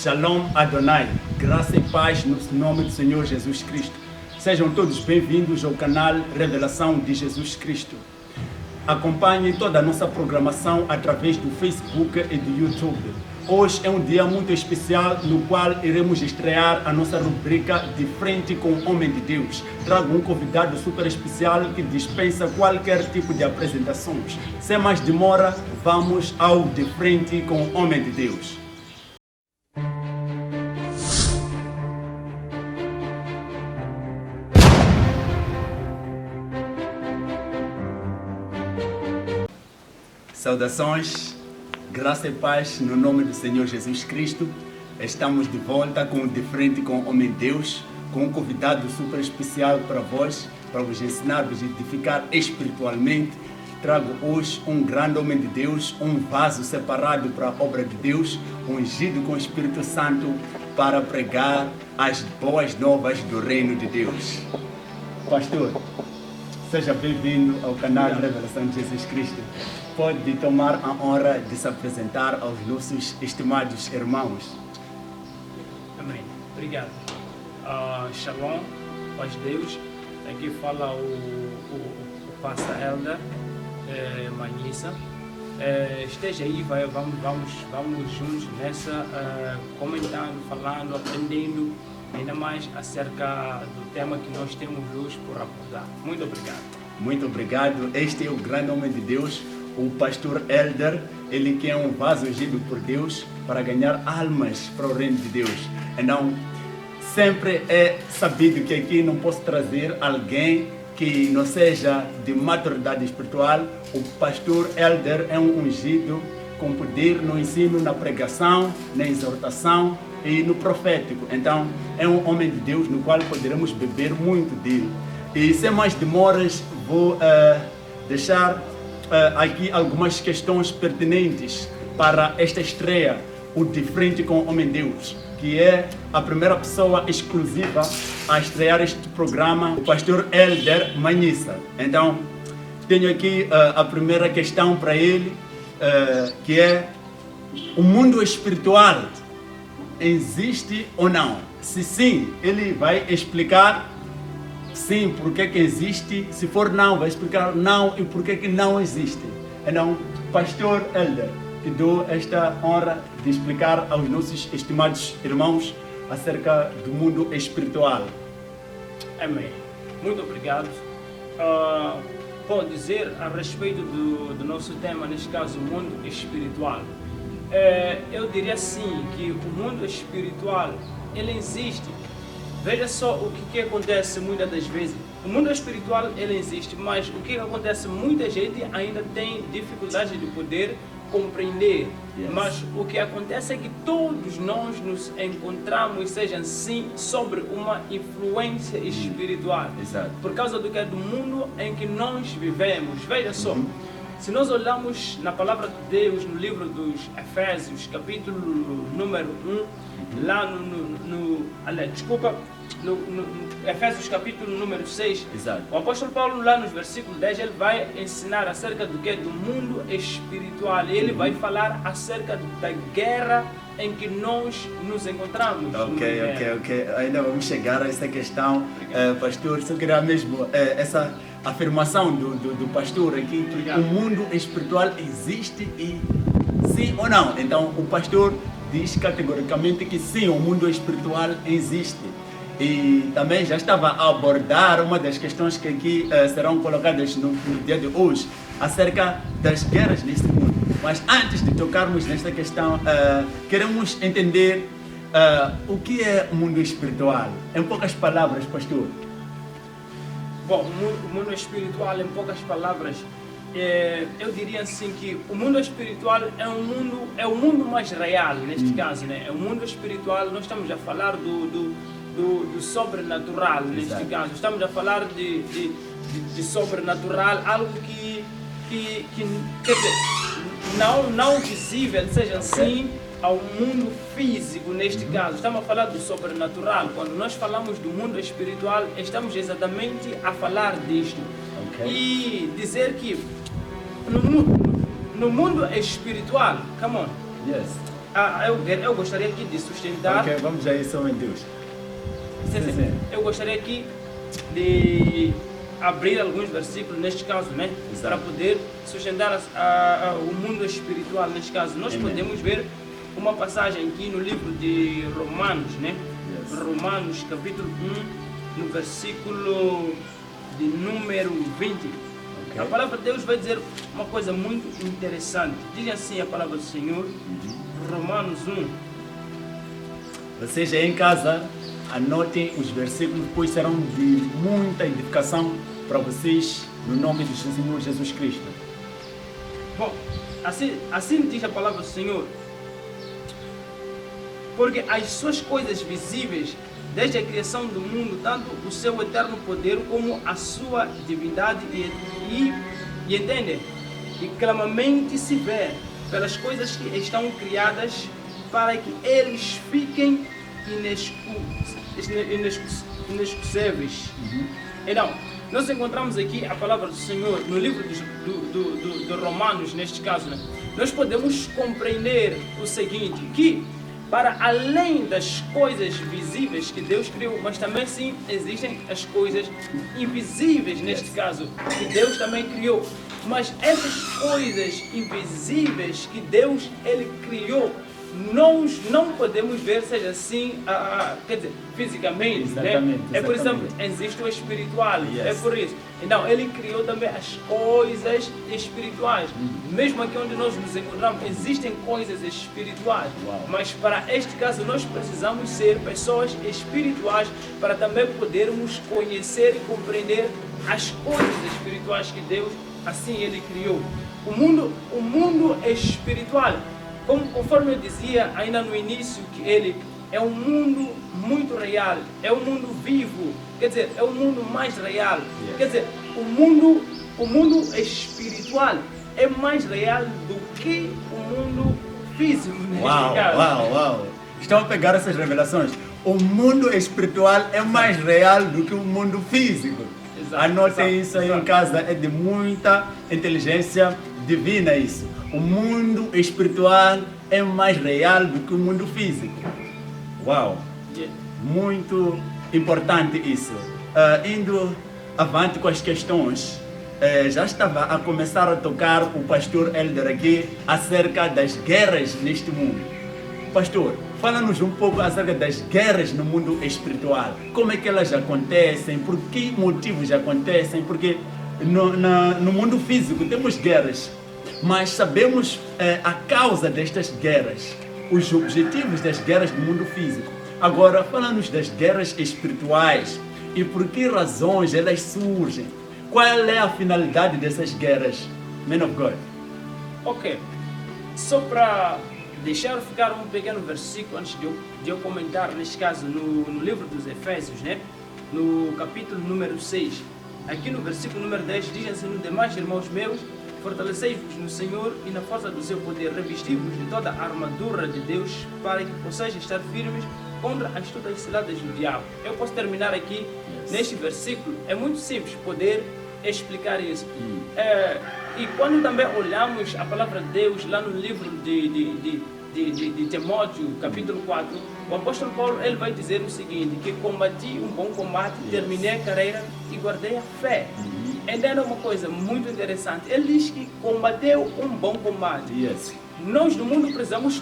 Shalom Adonai, graça e paz no nome do Senhor Jesus Cristo. Sejam todos bem-vindos ao canal Revelação de Jesus Cristo. Acompanhem toda a nossa programação através do Facebook e do YouTube. Hoje é um dia muito especial no qual iremos estrear a nossa rubrica De Frente com o Homem de Deus. Trago um convidado super especial que dispensa qualquer tipo de apresentações. Sem mais demora, vamos ao De Frente com o Homem de Deus. Saudações, graça e paz no nome do Senhor Jesus Cristo. Estamos de volta com De Frente com o Homem de Deus, com um convidado super especial para vós, para vos ensinar, vos edificar espiritualmente. Trago hoje um grande homem de Deus, um vaso separado para a obra de Deus, ungido com o Espírito Santo para pregar as boas novas do reino de Deus. Pastor, seja bem-vindo ao canal Revelação de Jesus Cristo. Pode tomar a honra de se apresentar aos nossos estimados irmãos. Amém. Obrigado. Shalom, paz de Deus. Aqui fala o pastor Elder Manissa. Esteja aí, vamos juntos nessa, comentando, falando, aprendendo ainda mais acerca do tema que nós temos hoje por abordar. Muito obrigado. Muito obrigado. Este é o grande homem de Deus, o pastor Elder, ele que é um vaso ungido por Deus para ganhar almas para o reino de Deus. Então, sempre é sabido que aqui não posso trazer alguém que não seja de maturidade espiritual. O pastor Elder é um ungido com poder no ensino, na pregação, na exortação e no profético. Então, é um homem de Deus no qual poderemos beber muito dele. E sem mais demoras, vou deixar aqui algumas questões pertinentes para esta estreia, o De Frente com o Homem de Deus, que é a primeira pessoa exclusiva a estrear este programa, o pastor Elder Manissa. Então, tenho aqui a primeira questão para ele, que é: o mundo espiritual existe ou não? Se sim, ele vai explicar sim, por que existe. Se for não, vai explicar não e por que não existe. Então, pastor Elder, te dou esta honra de explicar aos nossos estimados irmãos acerca do mundo espiritual. Amém. Muito obrigado. Pode dizer a respeito do nosso tema, neste caso, o mundo espiritual. Eu diria assim, que o mundo espiritual, ele existe. Veja só o que acontece muitas das vezes. O mundo espiritual, ele existe, mas o que acontece? Muita gente ainda tem dificuldade de poder compreender. Yes. Mas o que acontece é que todos nós nos encontramos, seja sim, sobre uma influência espiritual. Exato. Por causa do mundo em que nós vivemos. Veja só. Se nós olharmos na palavra de Deus, no livro dos Efésios, capítulo número 1, lá no Efésios capítulo número 6, Exato. o apóstolo Paulo, lá nos versículos 10, ele vai ensinar acerca do mundo espiritual. Ele vai falar acerca da guerra em que nós nos encontramos. Ok. Ainda vamos chegar a essa questão, pastor. Só queria mesmo essa afirmação do pastor aqui, que o mundo espiritual existe e sim ou não. Então, o pastor diz categoricamente que sim, o mundo espiritual existe. E também já estava a abordar uma das questões que aqui serão colocadas no dia de hoje, acerca das guerras neste mundo. Mas antes de tocarmos nesta questão, queremos entender o que é o mundo espiritual. Em poucas palavras, pastor. Bom, o mundo espiritual, em poucas palavras, eu diria assim que o mundo espiritual é o mundo mais real, neste caso, né? É o mundo espiritual, nós estamos a falar do sobrenatural, neste caso. Estamos a falar de sobrenatural, algo que quer dizer, não visível, seja assim, ao mundo físico, neste caso. Estamos a falar do sobrenatural. Quando nós falamos do mundo espiritual, estamos exatamente a falar disto. E dizer que no mundo espiritual, come on, Yes. eu gostaria aqui de sustentar. Ok, vamos a isso em Deus. Sim. Eu gostaria aqui de abrir alguns versículos, neste caso, né? Exato. Para poder sustentar o mundo espiritual, neste caso. Nós Amém. podemos ver uma passagem aqui no livro de Romanos, né? Yes. Romanos, capítulo 1, no versículo de número 20. Ok. A palavra de Deus vai dizer uma coisa muito interessante. Diz assim a palavra do Senhor, Romanos 1. Vocês aí em casa, anotem os versículos, pois serão de muita edificação para vocês, no nome do Senhor Jesus Cristo. Bom, assim diz a palavra do Senhor. Porque as suas coisas visíveis, desde a criação do mundo, tanto o seu eterno poder como a sua divindade, e entende? E claramente se vê pelas coisas que estão criadas, para que eles fiquem inexcusáveis. Então, nós encontramos aqui a palavra do Senhor no livro do Romanos, neste caso, né? Nós podemos compreender o seguinte, que para além das coisas visíveis que Deus criou, mas também sim existem as coisas invisíveis, neste caso, que Deus também criou. Mas essas coisas invisíveis que Deus ele criou, nós não podemos ver, seja assim, quer dizer, fisicamente, Exatamente, né? É por isso exatamente. que existe o espiritual, Yes. é por isso. Então, ele criou também as coisas espirituais. Mesmo aqui onde nós nos encontramos, existem coisas espirituais. Uau. Mas para este caso, nós precisamos ser pessoas espirituais para também podermos conhecer e compreender as coisas espirituais que Deus, assim, ele criou. O mundo espiritual, conforme eu dizia ainda no início, que ele é um mundo muito real, é um mundo vivo, quer dizer, é um mundo mais real. Yes. Quer dizer, o mundo espiritual é mais real do que o mundo físico. neste caso. Uau. Estão a pegar essas revelações. O mundo espiritual é mais real do que o mundo físico. Exato, Anotem exato, isso aí em exato. casa, é de muita inteligência divina isso. O mundo espiritual é mais real do que o mundo físico. Uau, Yeah. muito importante isso. Indo avante com as questões, já estava a começar a tocar o pastor Elder aqui acerca das guerras neste mundo. Pastor, fala-nos um pouco acerca das guerras no mundo espiritual. Como é que elas acontecem? Por que motivos acontecem? Porque no mundo físico temos guerras, mas sabemos a causa destas guerras, os objetivos das guerras no mundo físico. Agora, fala-nos das guerras espirituais e por que razões elas surgem. Qual é a finalidade dessas guerras, Man of God? Ok, só para deixar ficar um pequeno versículo antes de eu comentar, neste caso, no livro dos Efésios, né? No capítulo número 6, aqui no versículo número 10, diz assim: no demais, irmãos meus, fortalecei-vos no Senhor e na força do seu poder, revesti-vos de toda a armadura de Deus, para que possais estar firmes contra as astutas ciladas do diabo. Eu posso terminar aqui neste versículo, é muito simples poder explicar isso. E quando também olhamos a palavra de Deus lá no livro de Timóteo, capítulo 4, o apóstolo Paulo ele vai dizer o seguinte, que combati um bom combate, terminei a carreira e guardei a fé. Então é uma coisa muito interessante. Ele diz que combateu um bom combate. Yes. Nós no mundo precisamos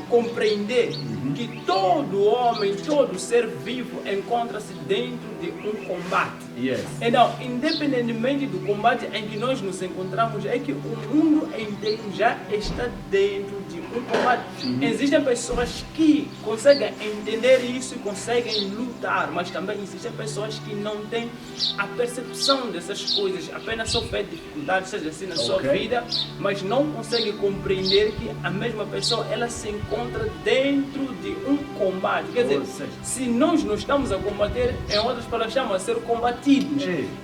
compreender que todo homem, todo ser vivo encontra-se dentro de um combate. Yes. Então, independentemente do combate em que nós nos encontramos, é que o mundo inteiro já está dentro de um combate. Existem pessoas que conseguem entender isso e conseguem lutar, mas também existem pessoas que não têm a percepção dessas coisas, apenas sofrem dificuldades, seja assim, na sua vida, mas não conseguem compreender que a mesma pessoa ela se encontra dentro de um combate. Quer dizer, se nós não estamos a combater, em outras palavras, estamos a ser combatidos.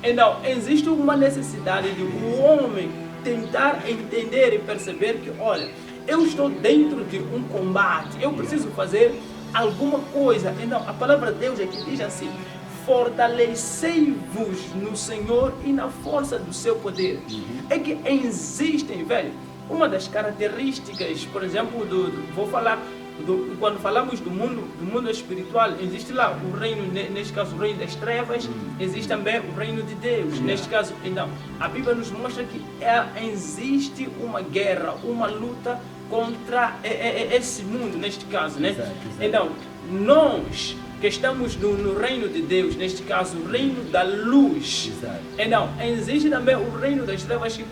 Então, existe uma necessidade de um homem tentar entender e perceber que, olha, eu estou dentro de um combate, eu preciso fazer alguma coisa. Então, a palavra de Deus aqui diz assim: fortalecei-vos no Senhor e na força do seu poder. É que existem, velho, uma das características, por exemplo, vou falar, quando falamos do mundo espiritual, existe lá o reino, neste caso o reino das trevas, existe também o reino de Deus, neste caso. Então, a Bíblia nos mostra que existe uma guerra, uma luta contra esse mundo, neste caso, né? Exato. Então, nós que estamos no reino de Deus, neste caso o reino da luz. Exato. Então, existe também o reino das trevas que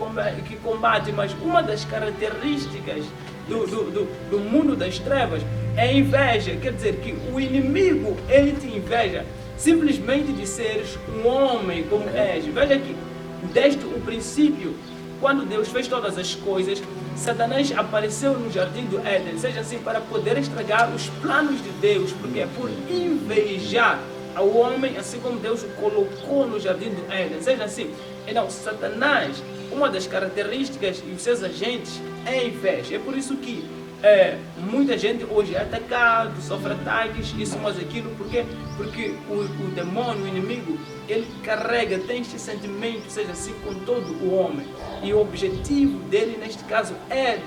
combate, mas uma das características do mundo das trevas é a inveja. Quer dizer que o inimigo, ele te inveja simplesmente de seres um homem como és. Veja que desde o princípio, quando Deus fez todas as coisas, Satanás apareceu no jardim do Éden, seja assim, para poder estragar os planos de Deus, porque é por invejar ao homem, assim como Deus o colocou no jardim do Éden, seja assim. Então, Satanás, uma das características e os seus agentes é a inveja. É por isso que muita gente hoje é atacado, sofre ataques, isso, mas aquilo, porque o demônio, o inimigo, ele carrega, tem este sentimento, seja assim, com todo o homem. E o objetivo dele, neste caso, é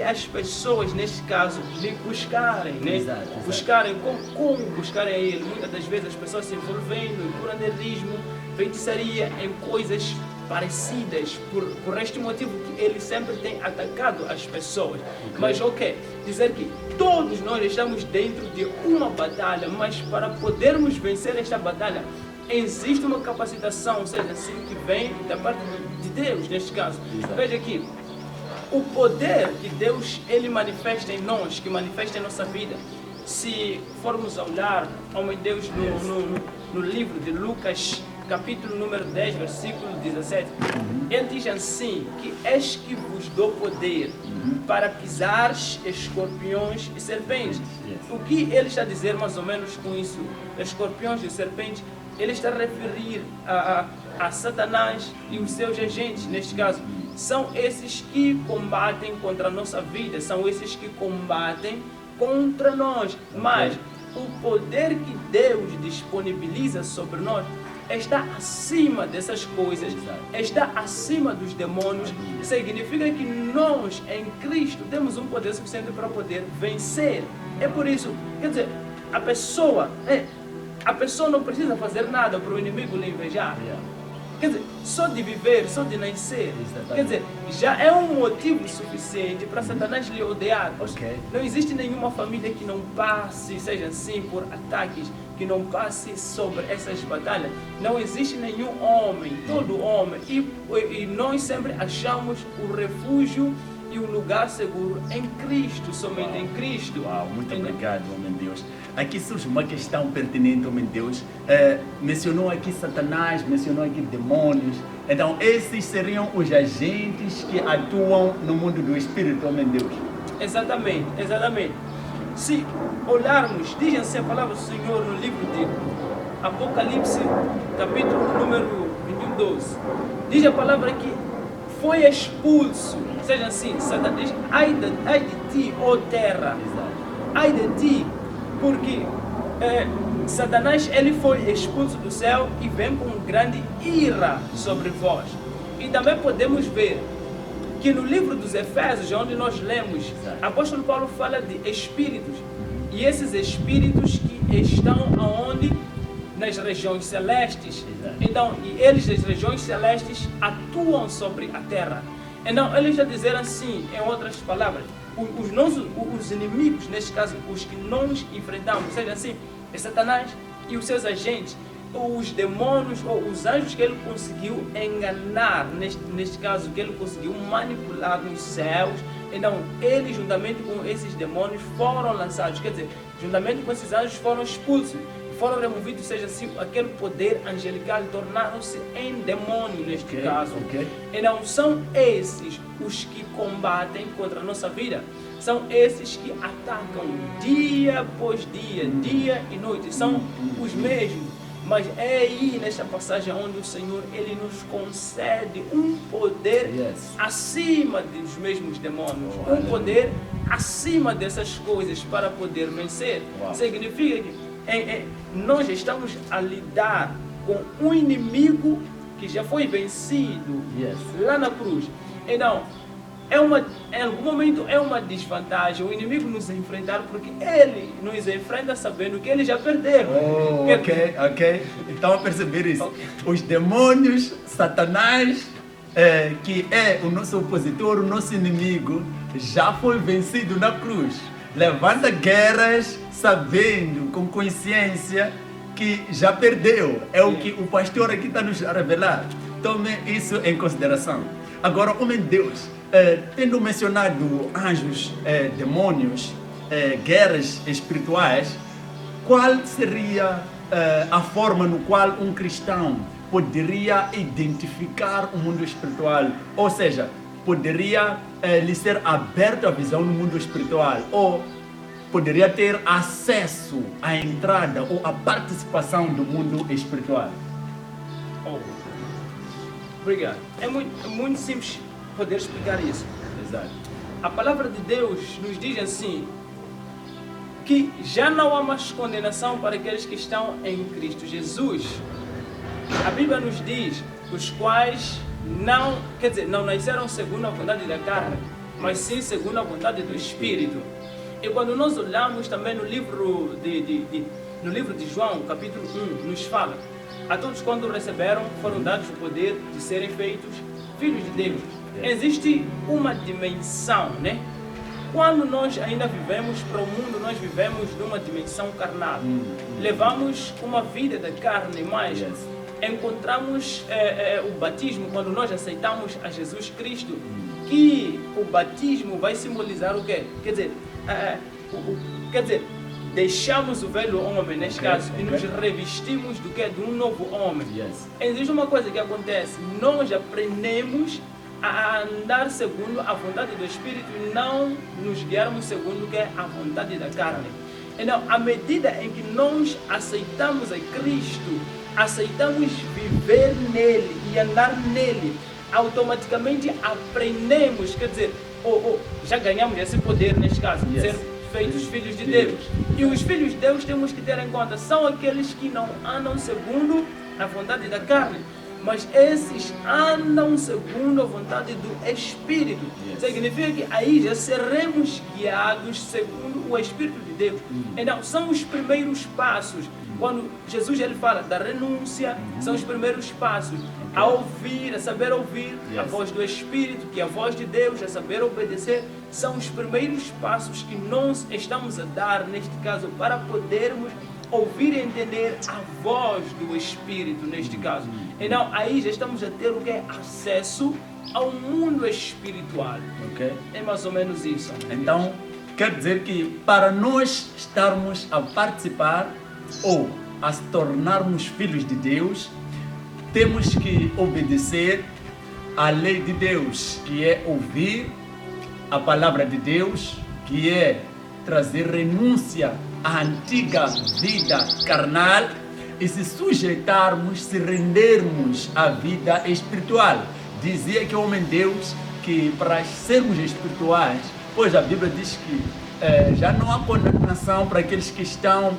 as pessoas, neste caso, lhe buscarem, né? Exato. Buscarem, como buscarem a ele. Muitas das vezes as pessoas se envolvendo em curanderismo, feitiçaria, em coisas parecidas, por este motivo que ele sempre tem atacado as pessoas. Okay. Mas dizer que todos nós estamos dentro de uma batalha, mas para podermos vencer esta batalha, existe uma capacitação, seja assim, que vem da parte de Deus, neste caso. Exato. Veja aqui, o poder que Deus ele manifesta em nós, que manifesta em nossa vida, se formos a olhar, homem de Deus, no livro de Lucas, capítulo número 10, versículo 17, ele diz assim, que eis que vos dou poder para pisar escorpiões e serpentes. O que ele está a dizer mais ou menos com isso, escorpiões e serpentes? Ele está a referir a Satanás e os seus agentes, neste caso. São esses que combatem contra a nossa vida, são esses que combatem contra nós. Mas o poder que Deus disponibiliza sobre nós está acima dessas coisas, está acima dos demônios. Significa que nós, em Cristo, temos um poder suficiente para poder vencer. É por isso, quer dizer, a pessoa não precisa fazer nada para o inimigo lhe invejar. Quer dizer, só de viver, só de nascer, quer dizer, já é um motivo suficiente para Satanás lhe odiar. Não existe nenhuma família que não passe, seja assim, por ataques, que não passe sobre essas batalhas. Não existe nenhum homem, todo homem, e nós sempre achamos o refúgio e o lugar seguro em Cristo, somente em Cristo. Uau, muito obrigado, homem de Deus. Aqui surge uma questão pertinente, homem de Deus. Mencionou aqui Satanás, mencionou aqui demônios. Então, esses seriam os agentes que atuam no mundo do Espírito, homem de Deus. Exatamente, exatamente. Se olharmos, diz assim a palavra do Senhor no livro de Apocalipse, capítulo número 21, 12. Diz a palavra que foi expulso, seja assim, Satanás diz, ai de ti, ó terra, ai de ti, porque Satanás ele foi expulso do céu e vem com grande ira sobre vós. E também podemos ver que no livro dos Efésios, onde nós lemos, o apóstolo Paulo fala de espíritos, e esses espíritos que estão aonde? Nas regiões celestes. Então, e eles das regiões celestes atuam sobre a terra. Então, ele está dizendo assim, em outras palavras, os inimigos, neste caso, os que nós enfrentamos, seja assim, é Satanás e os seus agentes, os demônios ou os anjos que ele conseguiu enganar, neste caso, que ele conseguiu manipular nos céus. Então, eles, juntamente com esses demônios, foram lançados, quer dizer, juntamente com esses anjos, foram expulsos, foram removidos, seja assim, aquele poder angelical, tornaram-se em demônio, neste caso. Então, são esses os que combatem contra a nossa vida. São esses que atacam dia após dia, dia e noite. São os mesmos. Mas é aí, nesta passagem, onde o Senhor ele nos concede um poder acima dos mesmos demônios. Um poder acima dessas coisas para poder vencer. Significa que nós estamos a lidar com um inimigo que já foi vencido lá na cruz. Então, em algum momento é uma desvantagem o inimigo nos enfrentar, porque ele nos enfrenta sabendo que ele já perdeu. Oh, ok. Então a perceber isso. Ok. Os demônios, Satanás, que é o nosso opositor, o nosso inimigo, já foi vencido na cruz. Levanta guerras sabendo, com consciência, que já perdeu. É o que o pastor aqui está nos a revelar. Tome isso em consideração. Agora, homem de Deus, tendo mencionado anjos, demônios, guerras espirituais, qual seria a forma no qual um cristão poderia identificar o mundo espiritual? Ou seja, poderia lhe ser aberto a visão no mundo espiritual? Ou poderia ter acesso à entrada ou à participação do mundo espiritual? Oh. Obrigado. É muito simples poder explicar isso. Exato. A palavra de Deus nos diz assim, que já não há mais condenação para aqueles que estão em Cristo Jesus. A Bíblia nos diz, os quais não nasceram segundo a vontade da carne, mas sim segundo a vontade do Espírito. E quando nós olhamos também no livro de João, capítulo 1, nos fala, a todos quando receberam, foram dados o poder de serem feitos filhos de Deus. Existe uma dimensão, né? Quando nós ainda vivemos para o mundo, nós vivemos numa dimensão carnal. Levamos uma vida da carne, mas encontramos o batismo quando nós aceitamos a Jesus Cristo, que o batismo vai simbolizar o quê? Quer dizer, deixamos o velho homem, neste caso, e nos revestimos do que? De um novo homem. Existe uma coisa que acontece, nós aprendemos a andar segundo a vontade do Espírito e não nos guiarmos segundo o que é a vontade da carne. Então, à medida em que nós aceitamos a Cristo, aceitamos viver nele e andar nele, automaticamente aprendemos, quer dizer, já ganhamos esse poder, neste caso, de ser feitos filhos de Deus. E os filhos de Deus temos que ter em conta, são aqueles que não andam segundo a vontade da carne, mas esses andam segundo a vontade do Espírito. Significa que aí já seremos guiados segundo o Espírito de Deus. Então, são os primeiros passos. Quando Jesus ele fala da renúncia, são os primeiros passos. A ouvir, a saber ouvir a voz do Espírito, que é a voz de Deus, a saber obedecer, são os primeiros passos que nós estamos a dar, neste caso, para podermos ouvir e entender a voz do Espírito, neste caso. Então, aí já estamos a ter o que é acesso ao mundo espiritual. É mais ou menos isso. Então, quer dizer que para nós estarmos a participar ou a se tornarmos filhos de Deus, temos que obedecer à lei de Deus, que é ouvir a palavra de Deus, que é trazer renúncia à antiga vida carnal e se sujeitarmos, se rendermos à vida espiritual. Dizia que o homem de Deus, que para sermos espirituais, pois a Bíblia diz que já não há condenação para aqueles que estão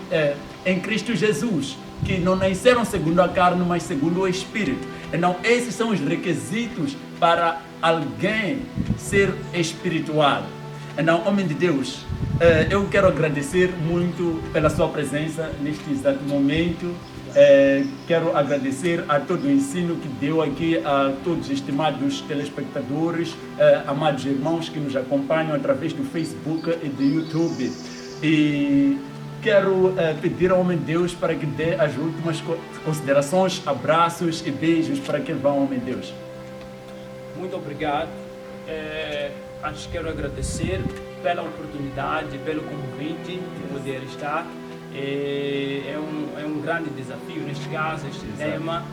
em Cristo Jesus, que não nasceram segundo a carne, mas segundo o Espírito. Então, esses são os requisitos para alguém ser espiritual. Então, homem de Deus, eu quero agradecer muito pela sua presença neste exato momento. Quero agradecer a todo o ensino que deu aqui a todos os estimados telespectadores, amados irmãos que nos acompanham através do Facebook e do YouTube. E quero pedir ao homem de Deus para que dê as últimas considerações, abraços e beijos para que vão, homem de Deus. Muito obrigado. Antes quero agradecer pela oportunidade, pelo convite de poder estar. É um grande desafio neste caso, este tema.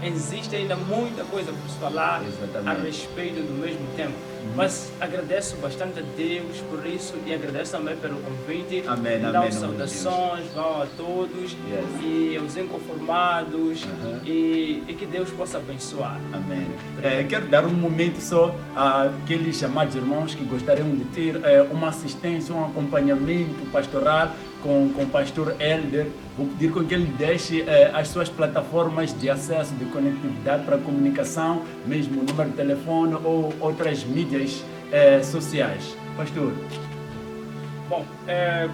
Existe ainda muita coisa por se falar a respeito do mesmo tema. Mas agradeço bastante a Deus por isso e agradeço também pelo convite. Dá saudações, vão a todos e aos inconformados e que Deus possa abençoar. Amém. Quero dar um momento só àqueles chamados irmãos que gostariam de ter uma assistência, um acompanhamento pastoral com o pastor Elder. Vou pedir com que ele deixe as suas plataformas de acesso, de conectividade para comunicação, mesmo o número de telefone ou outras mídias sociais. Pastor. Bom,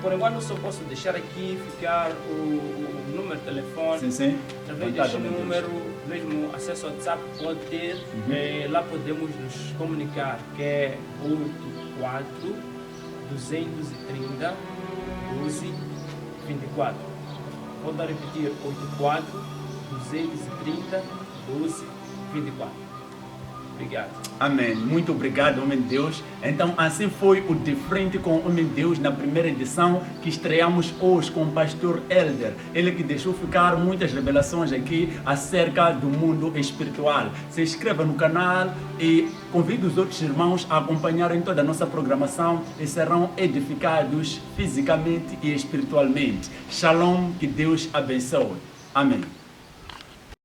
por enquanto só posso deixar aqui ficar o número de telefone. Sim, sim. Através deste número, mesmo acesso ao WhatsApp pode ter, lá podemos nos comunicar, que é 84 230 12 24. Vou dar a repetir, 84 230 12 24. Obrigado. Amém. Muito obrigado, homem de Deus. Então, assim foi o De Frente com o Homem de Deus na primeira edição que estreamos hoje com o pastor Elder. Ele que deixou ficar muitas revelações aqui acerca do mundo espiritual. Se inscreva no canal e convide os outros irmãos a acompanharem toda a nossa programação e serão edificados fisicamente e espiritualmente. Shalom, que Deus abençoe. Amém.